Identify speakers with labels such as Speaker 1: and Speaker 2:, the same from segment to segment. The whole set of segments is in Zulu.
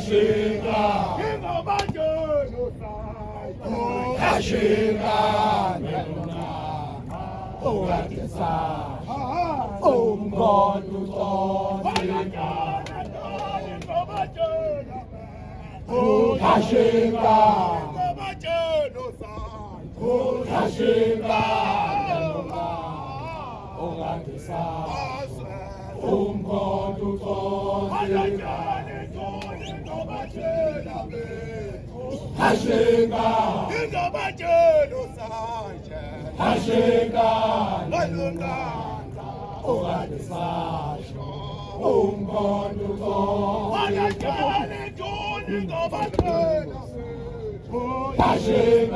Speaker 1: Ashika, Ashika, God to God, Ashika, Ashika, God to God, Ashika, Ashika,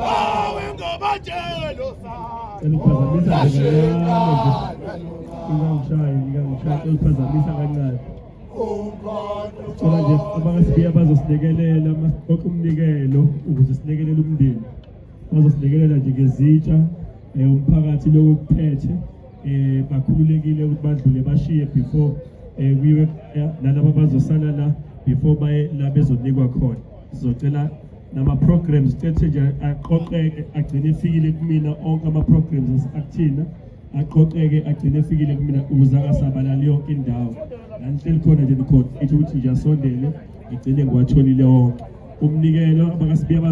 Speaker 2: Uliphazamisa kancane. Cela nje abangasibiya bazosilekelela umnikelo ukuze silekelele umndeni. Bazosilekelela nje ngezitsha umphakathi lo kuphethe bakhululekile ukuthi badlule bashiye before kuyiwe nalabo bazosala la before baye la bezonikwa khona. Sizocela nama programs cethe nje aqoqeke agcine efikile kumina onke ama programs akuthina aqoqeke agcine efikile kumina ukuze akasabalali yonke indawo lanhleli khona nje nikhona ethi ukuthi nje asondele igcine ngiwatholile wonke umnikelo abangasibiya